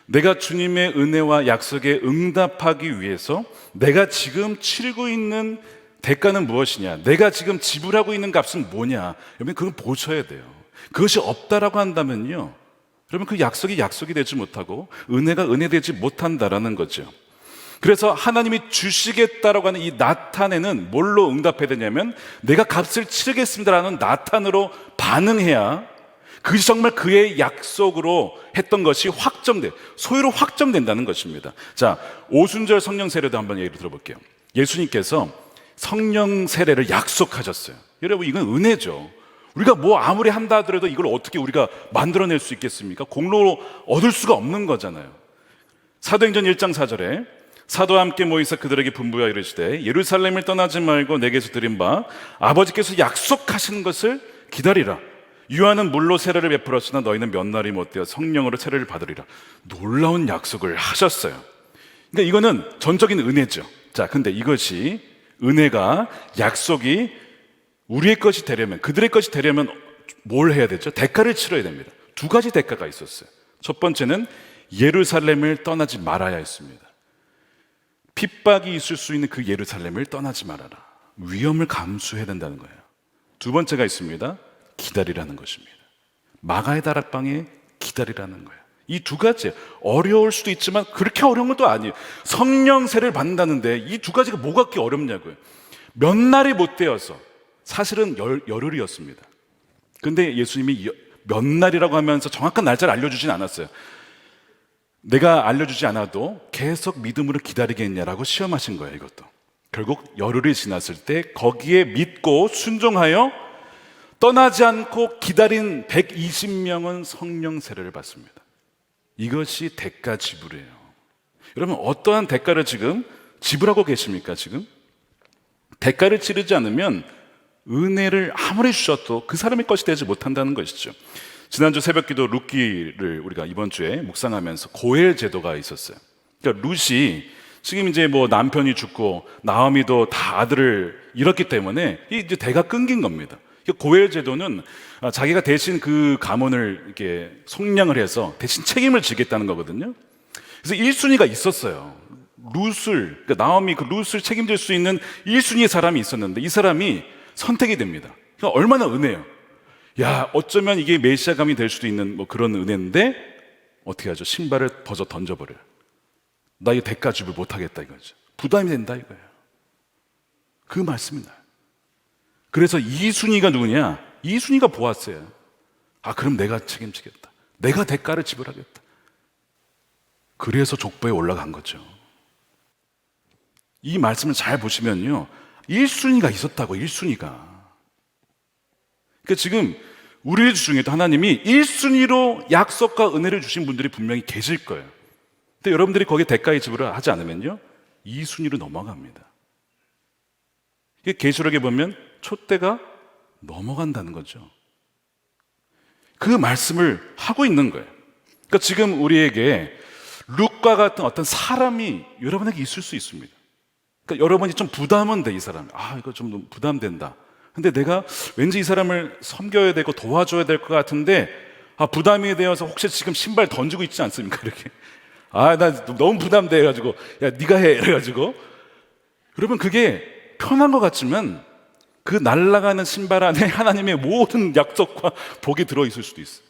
내가 주님의 은혜와 약속에 응답하기 위해서 내가 지금 치르고 있는 대가는 무엇이냐, 내가 지금 지불하고 있는 값은 뭐냐, 여러분 그걸 보셔야 돼요. 그것이 없다라고 한다면요 여러분 그 약속이 되지 못하고 은혜가 은혜되지 못한다라는 거죠. 그래서 하나님이 주시겠다라고 하는 이 나탄에는 뭘로 응답해야 되냐면 내가 값을 치르겠습니다라는 나탄으로 반응해야 그것이 정말 그의 약속으로 했던 것이 소유로 확정된다는 것입니다. 자, 오순절 성령 세례도 한번 예를 들어볼게요. 예수님께서 성령 세례를 약속하셨어요. 여러분 이건 은혜죠. 우리가 뭐 아무리 한다 하더라도 이걸 어떻게 우리가 만들어낼 수 있겠습니까? 공로로 얻을 수가 없는 거잖아요. 사도행전 1장 4절에 사도와 함께 모이사 그들에게 분부하여 이르시되 예루살렘을 떠나지 말고 내게서 들은 바 아버지께서 약속하신 것을 기다리라. 유아는 물로 세례를 베풀었으나 너희는 몇 날이 못되어 성령으로 세례를 받으리라. 놀라운 약속을 하셨어요. 그러니까 이거는 전적인 은혜죠. 자, 근데 이것이 은혜가 약속이 우리의 것이 되려면, 그들의 것이 되려면 뭘 해야 되죠? 대가를 치러야 됩니다. 두 가지 대가가 있었어요. 첫 번째는 예루살렘을 떠나지 말아야 했습니다. 핍박이 있을 수 있는 그 예루살렘을 떠나지 말아라. 위험을 감수해야 된다는 거예요. 두 번째가 있습니다. 기다리라는 것입니다. 마가의 다락방에 기다리라는 거예요. 이 두 가지 어려울 수도 있지만 그렇게 어려운 것도 아니에요. 성령 세례를 받는다는데 이 두 가지가 뭐가 그렇게 어렵냐고요. 몇 날이 못 되어서 사실은 열흘이었습니다. 근데 예수님이 몇 날이라고 하면서 정확한 날짜를 알려주진 않았어요. 내가 알려주지 않아도 계속 믿음으로 기다리겠냐라고 시험하신 거예요. 이것도 결국 열흘이 지났을 때 거기에 믿고 순종하여 떠나지 않고 기다린 120명은 성령 세례를 받습니다. 이것이 대가 지불이에요. 여러분, 어떠한 대가를 지금 지불하고 계십니까? 지금 대가를 치르지 않으면 은혜를 아무리 주셔도 그 사람의 것이 되지 못한다는 것이죠. 지난주 새벽기도 룻기를 우리가 이번 주에 묵상하면서 고엘 제도가 있었어요. 그러니까 룻이 지금 이제 뭐 남편이 죽고 나오미도 다 아들을 잃었기 때문에 이제 대가 끊긴 겁니다. 고엘 제도는 자기가 대신 그 가문을 이렇게 속량을 해서 대신 책임을 지겠다는 거거든요. 그래서 1순위가 있었어요. 룻을, 그러니까 나오미 그 룻을 책임질 수 있는 1순위의 사람이 있었는데 이 사람이 선택이 됩니다. 그러니까 얼마나 은혜예요. 야, 어쩌면 이게 메시아감이 될 수도 있는 뭐 그런 은혜인데 어떻게 하죠? 신발을 벗어 던져버려요. 나 이 대가 지불 못하겠다 이거죠. 부담이 된다 이거예요. 그 말씀입니다. 그래서 2순위가 누구냐? 2순위가 보았어요. 아, 그럼 내가 책임지겠다. 내가 대가를 지불하겠다. 그래서 족보에 올라간 거죠. 이 말씀을 잘 보시면요, 1순위가 있었다고. 1순위가. 그러니까 지금 우리 중에도 하나님이 1순위로 약속과 은혜를 주신 분들이 분명히 계실 거예요. 근데 여러분들이 거기에 대가의 지불을 하지 않으면요 2순위로 넘어갑니다. 이게 계시록에 보면 촛대가 넘어간다는 거죠. 그 말씀을 하고 있는 거예요. 그러니까 지금 우리에게 룻과 같은 어떤 사람이 여러분에게 있을 수 있습니다. 그러니까 여러분이 좀 부담은 돼, 이 사람. 아, 이거 좀 부담된다. 근데 내가 왠지 이 사람을 섬겨야 되고 도와줘야 될 것 같은데, 아, 부담이 되어서 혹시 지금 신발 던지고 있지 않습니까? 이렇게. 아, 나 너무 부담돼 해가지고, 야, 네가 해. 이래가지고. 여러분, 그게 편한 것 같지만 그 날아가는 신발 안에 하나님의 모든 약속과 복이 들어있을 수도 있어요.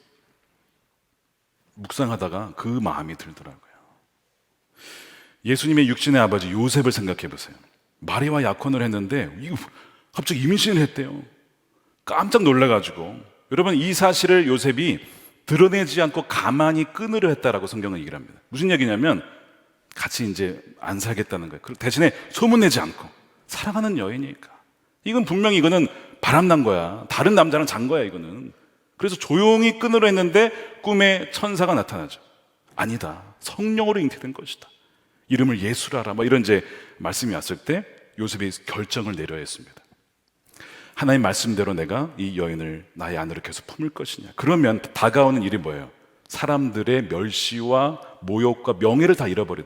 묵상하다가 그 마음이 들더라고요. 예수님의 육신의 아버지 요셉을 생각해 보세요. 마리와 약혼을 했는데 갑자기 임신을 했대요. 깜짝 놀라가지고. 여러분, 이 사실을 요셉이 드러내지 않고 가만히 끊으려 했다라고 성경은 얘기를 합니다. 무슨 얘기냐면 같이 이제 안 살겠다는 거예요. 대신에 소문내지 않고. 사랑하는 여인이니까. 이건 분명히 이거는 바람난 거야. 다른 남자랑 잔 거야 이거는. 그래서 조용히 끊으려 했는데 꿈에 천사가 나타나죠. 아니다, 성령으로 잉태된 것이다. 이름을 예수라라. 뭐 이런 이제 말씀이 왔을 때 요셉이 결정을 내려야 했습니다. 하나님 말씀대로 내가 이 여인을 나의 아내로 계속 품을 것이냐. 그러면 다가오는 일이 뭐예요? 사람들의 멸시와 모욕과 명예를 다 잃어버린.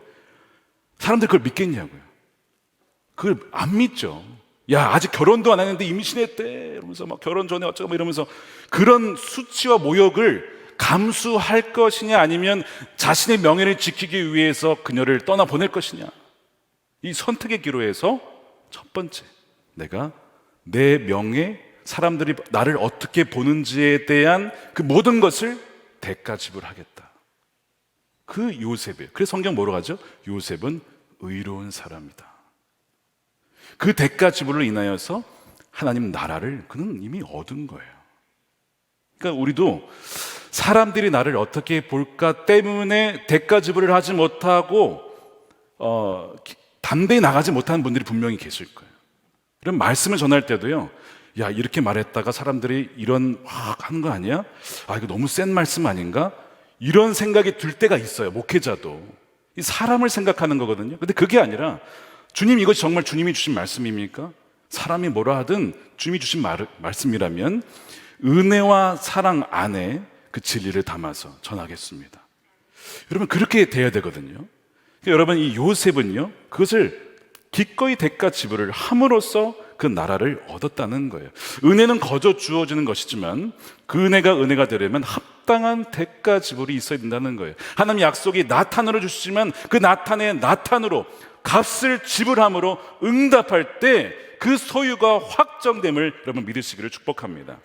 사람들이 그걸 믿겠냐고요. 그걸 안 믿죠. 야, 아직 결혼도 안 했는데 임신했대 이러면서 막 결혼 전에 어쩌고 막 이러면서 그런 수치와 모욕을 감수할 것이냐, 아니면 자신의 명예를 지키기 위해서 그녀를 떠나보낼 것이냐. 이 선택의 기로에서 첫 번째, 내가 내 명예, 사람들이 나를 어떻게 보는지에 대한 그 모든 것을 대가 지불하겠다. 그 요셉이에요. 그래서 성경 뭐로 가죠? 요셉은 의로운 사람이다. 그 대가 지불을 인하여서 하나님 나라를 그는 이미 얻은 거예요. 그러니까 우리도 사람들이 나를 어떻게 볼까 때문에 대가 지불을 하지 못하고 담대히 나가지 못하는 분들이 분명히 계실 거예요. 그럼 말씀을 전할 때도요, 야, 이렇게 말했다가 사람들이 이런 하는 거 아니야? 아, 이거 너무 센 말씀 아닌가? 이런 생각이 들 때가 있어요. 목회자도. 이 사람을 생각하는 거거든요. 근데 그게 아니라 주님, 이것이 정말 주님이 주신 말씀입니까? 사람이 뭐라 하든 주님이 주신 말씀이라면 은혜와 사랑 안에 그 진리를 담아서 전하겠습니다. 여러분, 그렇게 돼야 되거든요. 여러분, 이 요셉은요, 그것을 기꺼이 대가 지불을 함으로써 그 나라를 얻었다는 거예요. 은혜는 거저 주어지는 것이지만 그 은혜가 되려면 합당한 대가 지불이 있어야 된다는 거예요. 하나님 약속이 나탄으로 주시지만 그 나탄의 나탄으로 값을 지불함으로 응답할 때 그 소유가 확정됨을 여러분 믿으시기를 축복합니다.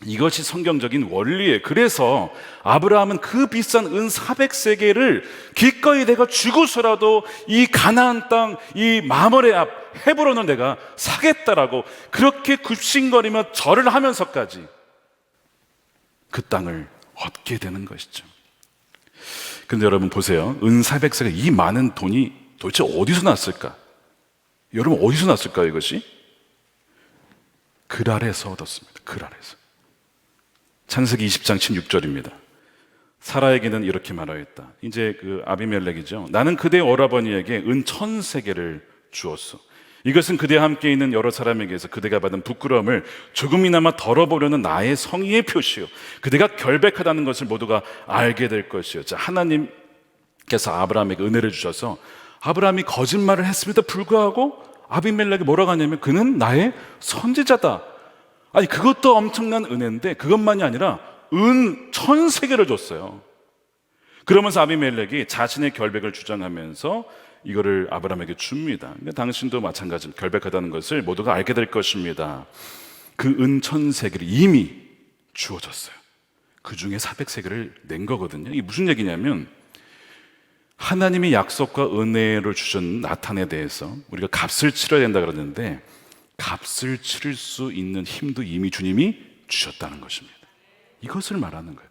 이것이 성경적인 원리예요. 그래서 아브라함은 그 비싼 은 400세겔을 기꺼이 내가 주고서라도 이 가나안 땅, 이 마므레 앞 헤브론을 내가 사겠다라고 그렇게 굽신거리며 절을 하면서까지 그 땅을 얻게 되는 것이죠. 근데 여러분 보세요. 은 400세겔, 이 많은 돈이 도대체 어디서 났을까? 여러분, 어디서 났을까요, 이것이? 그랄에서 얻었습니다. 그랄에서. 창세기 20장 16절입니다. 사라에게는 이렇게 말하였다. 이제 그 아비멜렉이죠. 나는 그대 오라버니에게 은 1000세겔을 주었어. 이것은 그대와 함께 있는 여러 사람에게서 그대가 받은 부끄러움을 조금이나마 덜어보려는 나의 성의의 표시요, 그대가 결백하다는 것을 모두가 알게 될 것이요. 자, 하나님께서 아브라함에게 은혜를 주셔서 아브라함이 거짓말을 했음에도 불구하고 아비멜렉이 뭐라고 하냐면 그는 나의 선지자다. 아니, 그것도 엄청난 은혜인데 그것만이 아니라 은 1000세겔을 줬어요. 그러면서 아비멜렉이 자신의 결백을 주장하면서 이거를 아브라함에게 줍니다. 근데 당신도 마찬가지로 결백하다는 것을 모두가 알게 될 것입니다. 그 은 1000세겔이 이미 주어졌어요. 그 중에 400세겔을 낸 거거든요. 이게 무슨 얘기냐면 하나님의 약속과 은혜를 주신 나탄에 대해서 우리가 값을 치러야 된다 그러는데 값을 치를 수 있는 힘도 이미 주님이 주셨다는 것입니다. 이것을 말하는 거예요.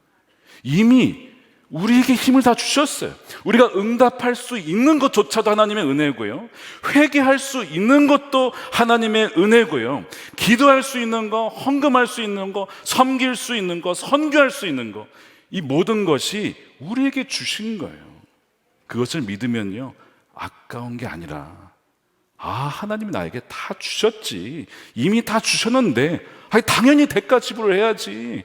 이미 우리에게 힘을 다 주셨어요. 우리가 응답할 수 있는 것조차도 하나님의 은혜고요, 회개할 수 있는 것도 하나님의 은혜고요, 기도할 수 있는 거, 헌금할 수 있는 거, 섬길 수 있는 거, 선교할 수 있는 거, 이 모든 것이 우리에게 주신 거예요. 그것을 믿으면요, 아까운 게 아니라 하나님이 나에게 다 주셨지, 이미 다 주셨는데 당연히 대가 지불을 해야지,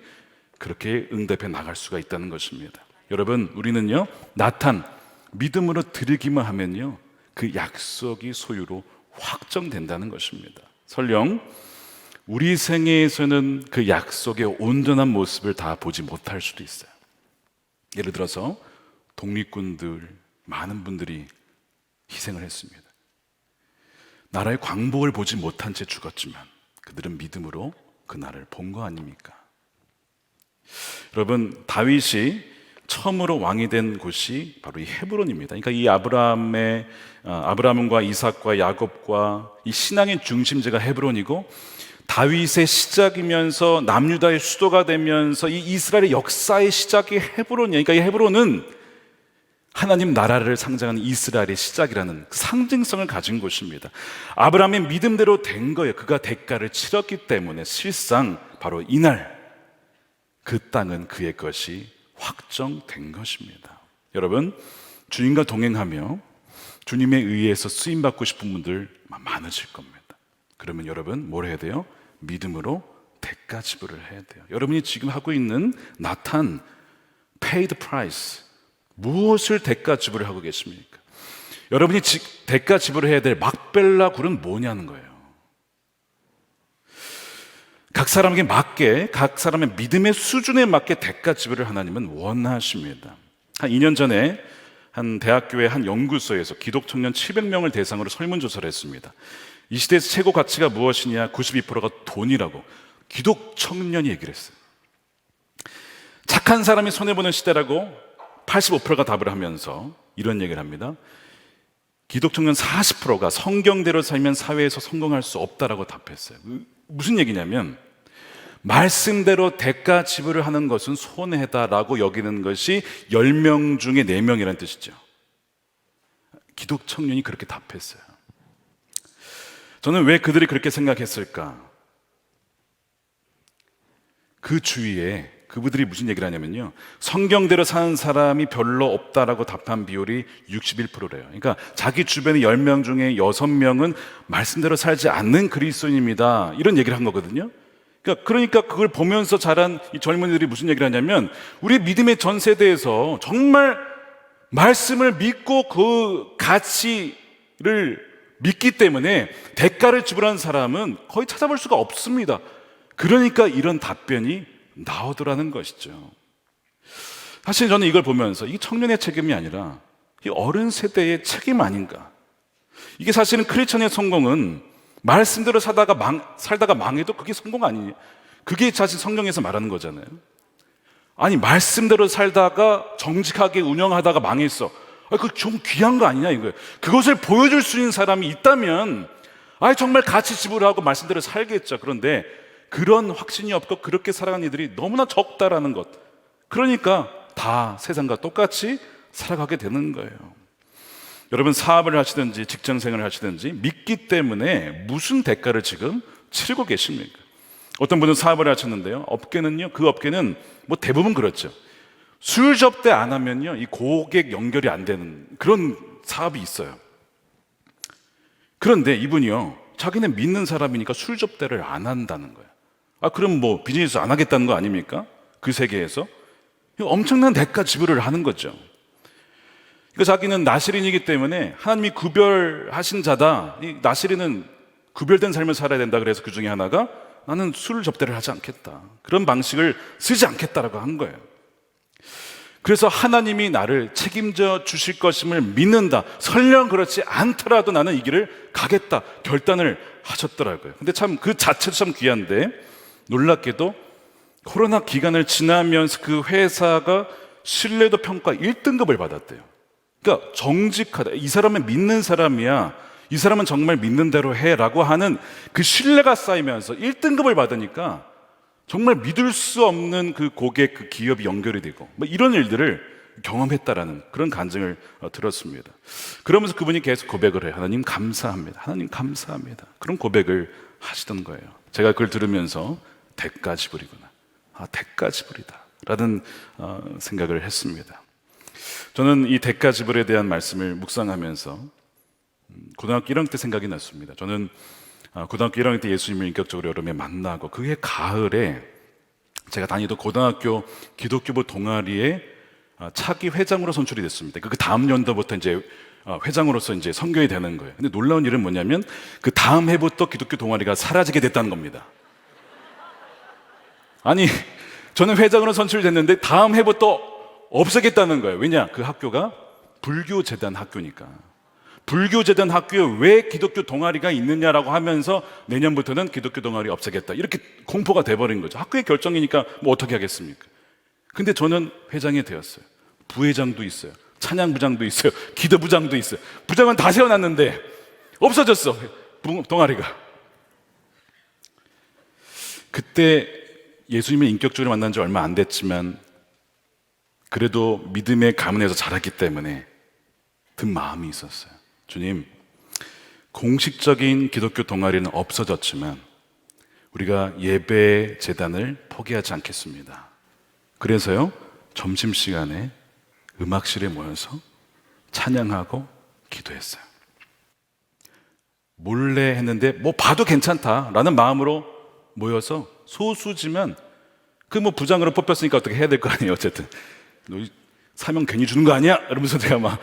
그렇게 응답해 나갈 수가 있다는 것입니다. 여러분, 우리는요, 나탄 믿음으로 드리기만 하면요, 그 약속이 소유로 확정된다는 것입니다. 설령 우리 생애에서는 그 약속의 온전한 모습을 다 보지 못할 수도 있어요. 예를 들어서 독립군들 많은 분들이 희생을 했습니다. 나라의 광복을 보지 못한 채 죽었지만 그들은 믿음으로 그 날을 본 거 아닙니까? 여러분, 다윗이 처음으로 왕이 된 곳이 바로 이 헤브론입니다. 그러니까 이 아브라함과 이삭과 야곱과 이 신앙의 중심지가 헤브론이고, 다윗의 시작이면서 남유다의 수도가 되면서 이 이스라엘의 역사의 시작이 헤브론이에요. 그러니까 이 헤브론은 하나님 나라를 상징하는 이스라엘의 시작이라는 상징성을 가진 곳입니다. 아브라함의 믿음대로 된 거예요. 그가 대가를 치렀기 때문에 실상 바로 이날 그 땅은 그의 것이 확정된 것입니다. 여러분, 주님과 동행하며 주님에 의해서 쓰임받고 싶은 분들 많으실 겁니다. 그러면 여러분 뭘 해야 돼요? 믿음으로 대가 지불을 해야 돼요. 여러분이 지금 하고 있는 나탄, pay the price, 무엇을 대가 지불을 하고 계십니까? 여러분이 대가 지불을 해야 될 막벨라 굴은 뭐냐는 거예요. 각 사람에게 맞게, 각 사람의 믿음의 수준에 맞게 대가 지불을 하나님은 원하십니다. 한 2년 전에 한 대학교의 한 연구소에서 기독 청년 700명을 대상으로 설문조사를 했습니다. 이 시대에서 최고 가치가 무엇이냐? 92%가 돈이라고 기독 청년이 얘기를 했어요. 착한 사람이 손해보는 시대라고 85%가 답을 하면서 이런 얘기를 합니다. 기독 청년 40%가 성경대로 살면 사회에서 성공할 수 없다라고 답했어요. 무슨 얘기냐면 말씀대로 대가 지불을 하는 것은 손해다라고 여기는 것이 10명 중에 4명이라는 뜻이죠. 기독 청년이 그렇게 답했어요. 저는 왜 그들이 그렇게 생각했을까? 그 주위에 그분들이 무슨 얘기를 하냐면요, 성경대로 사는 사람이 별로 없다라고 답한 비율이 61%래요. 그러니까 자기 주변의 10명 중에 6명은 말씀대로 살지 않는 그리스도인입니다, 이런 얘기를 한 거거든요. 그러니까 그걸 보면서 자란 이 젊은이들이 무슨 얘기를 하냐면, 우리 믿음의 전 세대에서 정말 말씀을 믿고 그 가치를 믿기 때문에 대가를 지불한 사람은 거의 찾아볼 수가 없습니다. 그러니까 이런 답변이 나오더라는 것이죠. 사실 저는 이걸 보면서 이게 청년의 책임이 아니라 이 어른 세대의 책임 아닌가. 이게 사실은 크리스천의 성공은 말씀대로 살다가 망해도 그게 성공 아니냐. 그게 사실 성경에서 말하는 거잖아요. 아니, 말씀대로 살다가 정직하게 운영하다가 망했어. 그거 좀 귀한 거 아니냐 이거예요. 그것을 보여줄 수 있는 사람이 있다면 정말 가치 지불하고 말씀대로 살겠죠. 그런데 그런 확신이 없고 그렇게 살아가는 이들이 너무나 적다라는 것. 그러니까 다 세상과 똑같이 살아가게 되는 거예요. 여러분, 사업을 하시든지 직장생활을 하시든지 믿기 때문에 무슨 대가를 지금 치르고 계십니까? 어떤 분은 사업을 하셨는데요, 그 업계는 뭐 대부분 그렇죠. 술 접대 안 하면요, 이 고객 연결이 안 되는 그런 사업이 있어요. 그런데 이분이요, 자기는 믿는 사람이니까 술 접대를 안 한다는 거예요. 그럼 뭐 비즈니스 안 하겠다는 거 아닙니까? 그 세계에서 엄청난 대가 지불을 하는 거죠. 그러니까 자기는 나시린이기 때문에 하나님이 구별하신 자다, 이 나시린은 구별된 삶을 살아야 된다. 그래서 그 중에 하나가 나는 술 접대를 하지 않겠다, 그런 방식을 쓰지 않겠다라고 한 거예요. 그래서 하나님이 나를 책임져 주실 것임을 믿는다, 설령 그렇지 않더라도 나는 이 길을 가겠다 결단을 하셨더라고요. 근데 참 그 자체도 참 귀한데, 놀랍게도 코로나 기간을 지나면서 그 회사가 신뢰도 평가 1등급을 받았대요. 그러니까 정직하다, 이 사람은 믿는 사람이야, 이 사람은 정말 믿는 대로 해라고 하는 그 신뢰가 쌓이면서 1등급을 받으니까 정말 믿을 수 없는 그 고객, 그 기업이 연결이 되고 뭐 이런 일들을 경험했다라는 그런 간증을 들었습니다. 그러면서 그분이 계속 고백을 해요. 하나님 감사합니다, 하나님 감사합니다, 그런 고백을 하시던 거예요. 제가 그걸 들으면서 대가 지불이구나, 대가 지불이다 라는 생각을 했습니다. 저는 이 대가 지불에 대한 말씀을 묵상하면서 고등학교 1학년 때 생각이 났습니다. 저는 고등학교 1학년 때 예수님을 인격적으로 여름에 만나고, 그해 가을에 제가 다니던 고등학교 기독교부 동아리에 차기 회장으로 선출이 됐습니다. 그 다음 연도부터 이제 회장으로서 이제 선교이 되는 거예요. 근데 놀라운 일은 뭐냐면 그 다음 해부터 기독교 동아리가 사라지게 됐다는 겁니다. 아니, 저는 회장으로 선출됐는데 다음 해부터 없애겠다는 거예요. 왜냐? 그 학교가 불교재단 학교니까. 불교재단 학교에 왜 기독교 동아리가 있느냐라고 하면서 내년부터는 기독교 동아리 없애겠다, 이렇게 공포가 돼버린 거죠. 학교의 결정이니까 뭐 어떻게 하겠습니까? 근데 저는 회장이 되었어요. 부회장도 있어요, 찬양부장도 있어요, 기도부장도 있어요. 부장은 다 세워놨는데 없어졌어, 동아리가. 그때 예수님을 인격적으로 만난 지 얼마 안 됐지만 그래도 믿음의 가문에서 자랐기 때문에 든 마음이 있었어요. 주님, 공식적인 기독교 동아리는 없어졌지만 우리가 예배 재단을 포기하지 않겠습니다. 그래서요, 점심시간에 음악실에 모여서 찬양하고 기도했어요. 몰래 했는데 뭐 봐도 괜찮다라는 마음으로 모여서, 소수지만 그 뭐 부장으로 뽑혔으니까 어떻게 해야 될 거 아니에요. 어쨌든 너 사명 괜히 주는 거 아니야? 이러면서 제가 막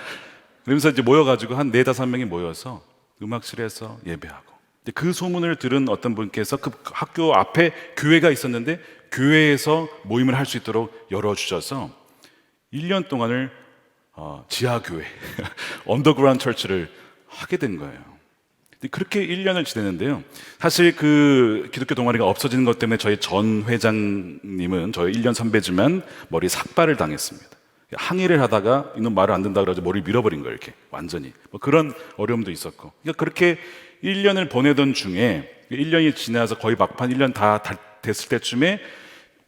그러면서 이제 모여가지고 한 4-5명이 모여서 음악실에서 예배하고, 그 소문을 들은 어떤 분께서 그 학교 앞에 교회가 있었는데 교회에서 모임을 할 수 있도록 열어주셔서 1년 동안을 지하교회 언더그라운드 철치를 하게 된 거예요. 그렇게 1년을 지냈는데요, 사실 그 기독교 동아리가 없어지는 것 때문에 저희 전 회장님은 저희 1년 선배지만 머리 삭발을 당했습니다. 항의를 하다가 이놈 말을 안 듣는다 그래서 머리를 밀어버린 거예요, 이렇게 완전히. 뭐 그런 어려움도 있었고, 그러니까 그렇게 1년을 보내던 중에 1년이 지나서 거의 막판 1년 다 됐을 때쯤에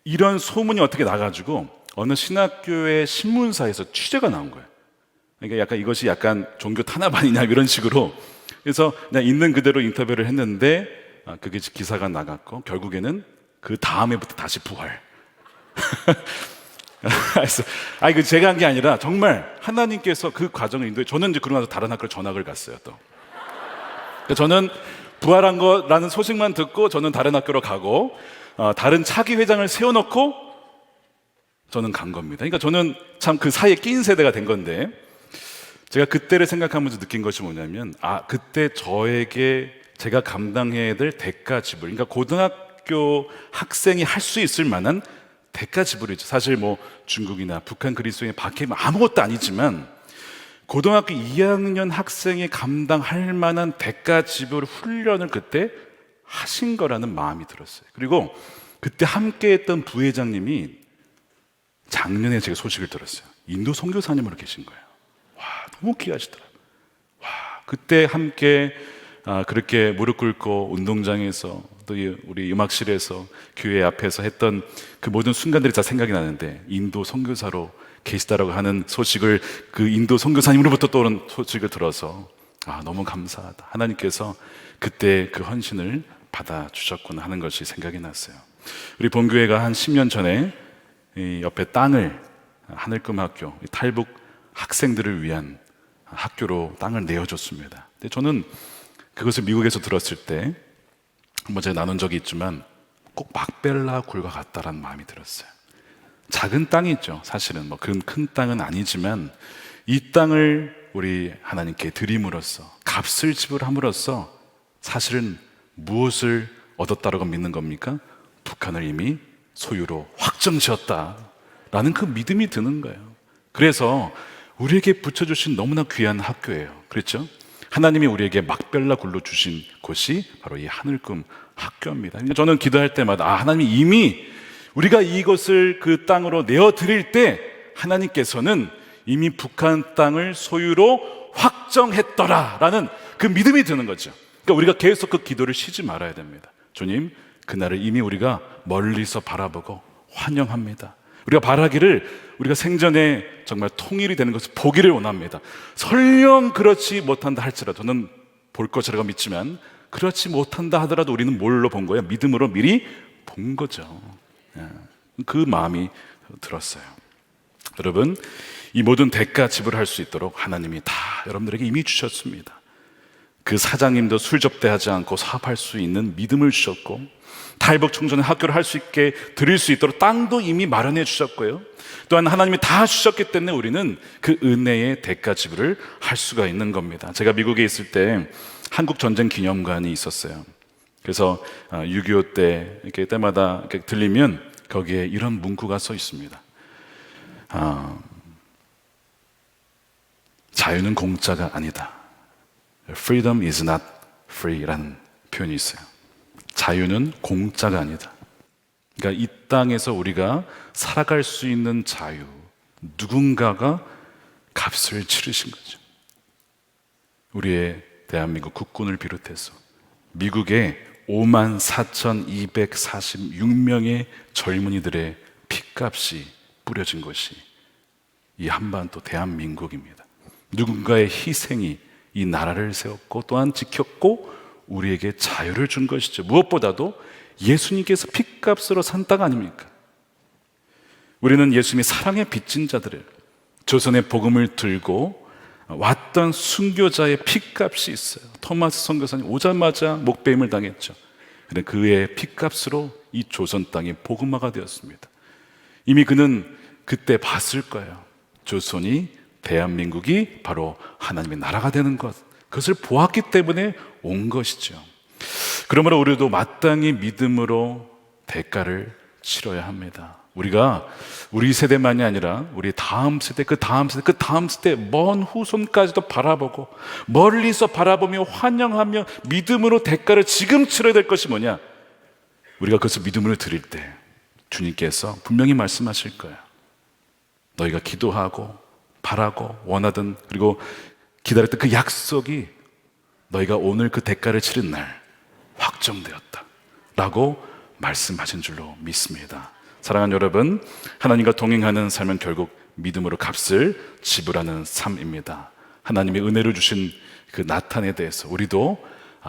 이런 소문이 어떻게 나가지고 어느 신학교의 신문사에서 취재가 나온 거예요. 그러니까 약간 이것이 약간 종교 탄압 아니냐 이런 식으로. 그래서 그냥 있는 그대로 인터뷰를 했는데 그게 기사가 나갔고, 결국에는 그 다음 해부터 다시 부활. 그래서 아니 그 제가 한 게 아니라 정말 하나님께서 그 과정을 인도해. 저는 이제 그러고 나서 다른 학교로 전학을 갔어요 또. 그러니까 저는 부활한 거라는 소식만 듣고 저는 다른 학교로 가고 다른 차기 회장을 세워놓고 저는 간 겁니다. 그러니까 저는 참 그 사이에 낀 세대가 된 건데, 제가 그때를 생각하면서 느낀 것이 뭐냐면, 그때 저에게 제가 감당해야 될 대가 지불, 그러니까 고등학교 학생이 할 수 있을 만한 대가 지불이죠. 사실 뭐 중국이나 북한 그리스도인의 박해는 아무것도 아니지만 고등학교 2학년 학생이 감당할 만한 대가 지불 훈련을 그때 하신 거라는 마음이 들었어요. 그리고 그때 함께 했던 부회장님이 작년에 제가 소식을 들었어요. 인도 선교사님으로 계신 거예요. 와, 너무 귀하시더라고요. 와, 그때 함께 그렇게 무릎 꿇고 운동장에서 또 우리 음악실에서 교회 앞에서 했던 그 모든 순간들이 다 생각이 나는데, 인도 선교사로 계시다라고 하는 소식을, 그 인도 선교사님으로부터 떠오른 소식을 들어서 너무 감사하다. 하나님께서 그때 그 헌신을 받아주셨구나 하는 것이 생각이 났어요. 우리 본교회가 한 10년 전에 이 옆에 땅을 하늘금학교, 탈북 학생들을 위한 학교로 땅을 내어줬습니다. 근데 저는 그것을 미국에서 들었을 때 한번 제가 나눈 적이 있지만 꼭 막벨라 굴과 같다라는 마음이 들었어요. 작은 땅이죠. 사실은 뭐 큰 땅은 아니지만 이 땅을 우리 하나님께 드림으로써, 값을 지불함으로써 사실은 무엇을 얻었다라고 믿는 겁니까? 북한을 이미 소유로 확정지었다라는 그 믿음이 드는 거예요. 그래서 우리에게 붙여주신 너무나 귀한 학교예요. 그렇죠? 하나님이 우리에게 막벨라 굴로 주신 곳이 바로 이 하늘금 학교입니다. 저는 기도할 때마다 하나님이 이미 우리가 이것을 그 땅으로 내어드릴 때 하나님께서는 이미 북한 땅을 소유로 확정했더라라는 그 믿음이 드는 거죠. 그러니까 우리가 계속 그 기도를 쉬지 말아야 됩니다. 주님, 그날을 이미 우리가 멀리서 바라보고 환영합니다. 우리가 바라기를 우리가 생전에 정말 통일이 되는 것을 보기를 원합니다. 설령 그렇지 못한다 할지라도, 저는 볼 것이라고 믿지만 그렇지 못한다 하더라도 우리는 뭘로 본 거예요? 믿음으로 미리 본 거죠. 그 마음이 들었어요. 여러분, 이 모든 대가 지불할 수 있도록 하나님이 다 여러분들에게 이미 주셨습니다. 그 사장님도 술 접대하지 않고 사업할 수 있는 믿음을 주셨고, 탈북 청소년 학교를 할 수 있게 드릴 수 있도록 땅도 이미 마련해 주셨고요. 또한 하나님이 다 주셨기 때문에 우리는 그 은혜의 대가 지불을 할 수가 있는 겁니다. 제가 미국에 있을 때 한국 전쟁 기념관이 있었어요. 그래서 6.25 때 이렇게 때마다 이렇게 들리면 거기에 이런 문구가 써 있습니다. 자유는 공짜가 아니다. Freedom is not free라는 표현이 있어요. 자유는 공짜가 아니다. 그러니까 이 땅에서 우리가 살아갈 수 있는 자유, 누군가가 값을 치르신 거죠. 우리의 대한민국 국군을 비롯해서 미국의 54,246명의 젊은이들의 피값이 뿌려진 것이 이 한반도 대한민국입니다. 누군가의 희생이 이 나라를 세웠고 또한 지켰고 우리에게 자유를 준 것이죠. 무엇보다도 예수님께서 피값으로 산 땅 아닙니까? 우리는 예수님이 사랑에 빚진 자들을, 조선의 복음을 들고 왔던 순교자의 피값이 있어요. 토마스 선교사님 오자마자 목배임을 당했죠. 그런데 그의 피값으로 이 조선 땅이 복음화가 되었습니다. 이미 그는 그때 봤을 거예요. 조선이, 대한민국이 바로 하나님의 나라가 되는 것, 그것을 보았기 때문에 온 것이죠. 그러므로 우리도 마땅히 믿음으로 대가를 치러야 합니다. 우리가 우리 세대만이 아니라 우리 다음 세대, 그 다음 세대, 그 다음 세대, 먼 후손까지도 바라보고 멀리서 바라보며 환영하며 믿음으로 대가를 지금 치러야 될 것이 뭐냐? 우리가 그것을 믿음으로 드릴 때 주님께서 분명히 말씀하실 거예요. 너희가 기도하고 바라고 원하던, 그리고 기다렸던 그 약속이 너희가 오늘 그 대가를 치른 날 확정되었다 라고 말씀하신 줄로 믿습니다. 사랑하는 여러분, 하나님과 동행하는 삶은 결국 믿음으로 값을 지불하는 삶입니다. 하나님의 은혜를 주신 그 나탄에 대해서 우리도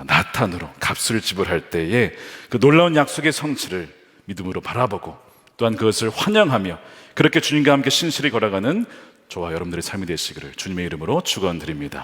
나탄으로 값을 지불할 때에 그 놀라운 약속의 성취를 믿음으로 바라보고 또한 그것을 환영하며 그렇게 주님과 함께 신실히 걸어가는 저와 여러분들의 삶이 되시기를 주님의 이름으로 축원드립니다.